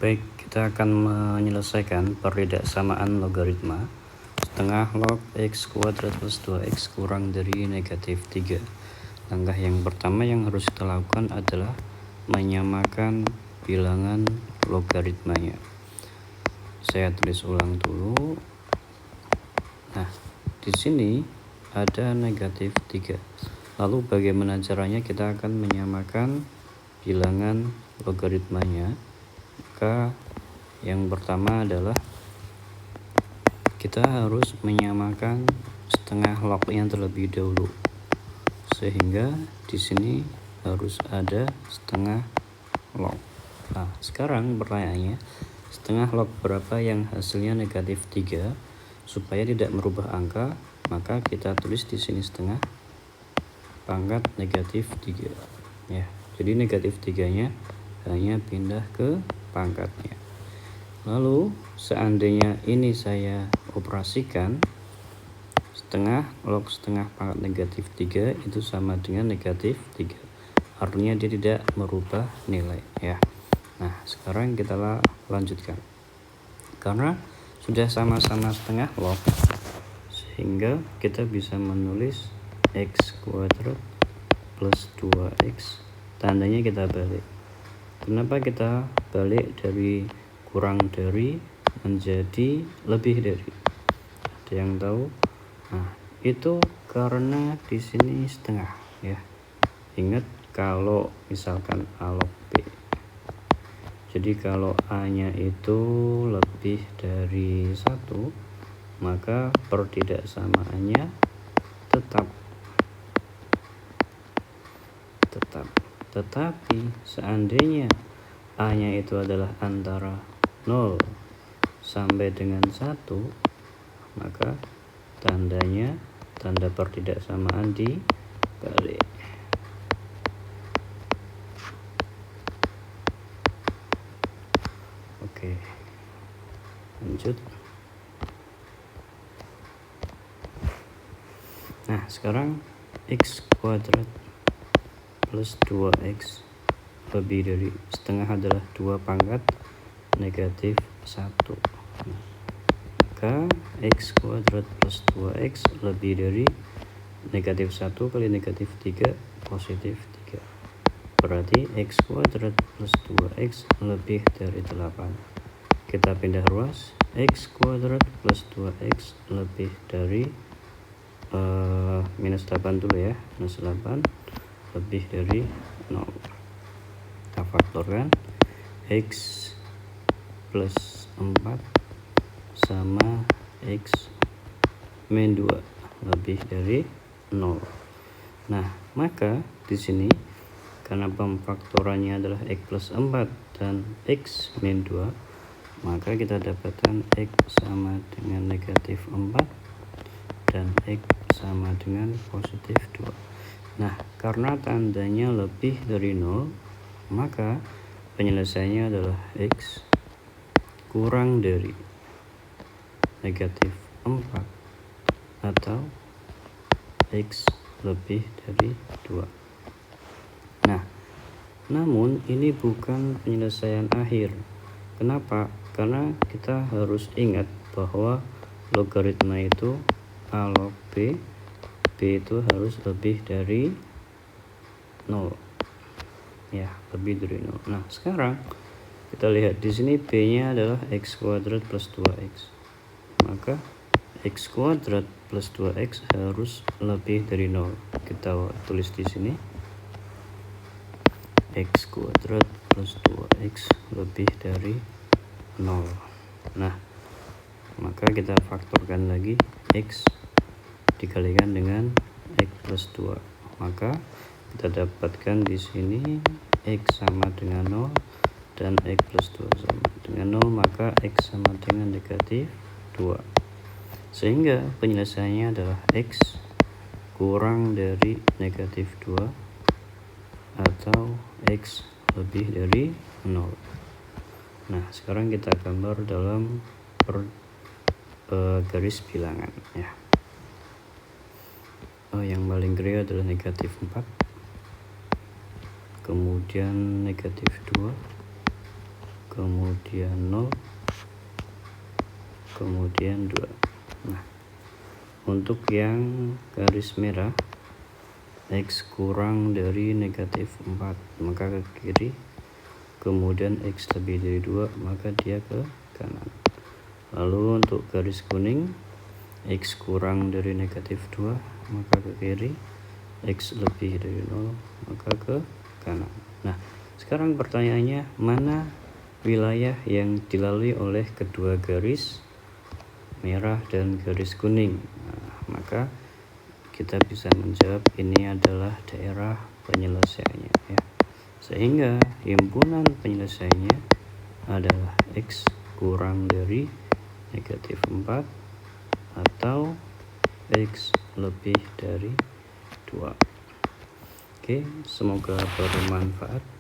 Baik, kita akan menyelesaikan perbedaan logaritma setengah log x kuadrat plus 2x kurang dari negatif 3. Langkah yang pertama yang harus kita lakukan adalah menyamakan bilangan logaritmanya. Saya tulis ulang dulu. Nah, di sini ada negatif 3. Lalu bagaimana caranya? Kita akan menyamakan bilangan logaritmanya. Maka yang pertama adalah kita harus menyamakan setengah lognya terlebih dahulu, sehingga di sini harus ada setengah log. Nah, sekarang pertanyaannya, setengah log berapa yang hasilnya negatif 3? Supaya tidak merubah angka, maka kita tulis di sini setengah pangkat negatif 3 ya. Jadi negatif 3-nya hanya pindah ke pangkatnya. Lalu seandainya ini saya operasikan, setengah log setengah pangkat negatif 3 itu sama dengan negatif 3. Artinya dia tidak merubah nilai ya. Nah, sekarang kita lanjutkan. Karena sudah sama-sama setengah log, sehingga kita bisa menulis x kuadrat plus 2x, tandanya kita balik. Kenapa kita balik dari kurang dari menjadi lebih dari? Ada yang tahu? Nah, itu karena di sini setengah ya. Ingat kalau misalkan A log B. Jadi kalau A-nya itu lebih dari 1, maka pertidaksamaannya tetap. Tetapi seandainya A-nya itu adalah antara 0 sampai dengan 1, maka tandanya, tanda pertidaksamaan dibalik. Oke, lanjut. Nah, sekarang x kuadrat plus 2x lebih dari setengah adalah 2 pangkat negatif 1. Maka x kuadrat plus 2x lebih dari negatif 1 kali negatif 3 positif 3. Berarti x kuadrat plus 2x lebih dari 8. Kita pindah ruas, x kuadrat plus 2x lebih dari minus 8 dulu ya, minus 8 lebih dari 0. Kita faktorkan, x plus 4 sama x min 2 lebih dari 0. Nah, maka di sini karena pemfaktorannya adalah x plus 4 dan x min 2, maka kita dapatkan x sama dengan negatif 4 dan x sama dengan positif 2. Nah, karena tandanya lebih dari 0, maka penyelesaiannya adalah x kurang dari negatif 4 atau x lebih dari 2. Nah, namun ini bukan penyelesaian akhir. Kenapa? Karena kita harus ingat bahwa logaritma itu A log B, B itu harus lebih dari 0 ya, lebih dari 0. Nah, sekarang kita lihat di sini B-nya adalah x kuadrat plus 2x. Maka x kuadrat plus 2x harus lebih dari 0. Kita tulis di sini x kuadrat plus 2x lebih dari 0. Nah, maka kita faktorkan lagi, x dikalikan dengan x plus 2. Maka kita dapatkan di sini x sama dengan 0 dan x plus 2 sama dengan 0, maka x sama dengan negatif 2. Sehingga penyelesaiannya adalah x kurang dari negatif 2 atau x lebih dari 0. Nah, sekarang kita gambar dalam garis bilangan ya. Yang paling gede adalah negatif 4, kemudian negatif 2, kemudian 0, kemudian 2. Nah, untuk yang garis merah, X kurang dari negatif 4 maka ke kiri, kemudian X lebih dari 2 maka dia ke kanan. Lalu untuk garis kuning, X kurang dari negatif 2 maka ke kiri, X lebih dari 0 maka ke kanan. Nah, sekarang pertanyaannya, mana wilayah yang dilalui oleh kedua garis merah dan garis kuning? Nah, maka kita bisa menjawab ini adalah daerah penyelesaiannya ya. Sehingga himpunan penyelesaiannya adalah X kurang dari negatif 4 atau X lebih dari 2. Oke, semoga bermanfaat.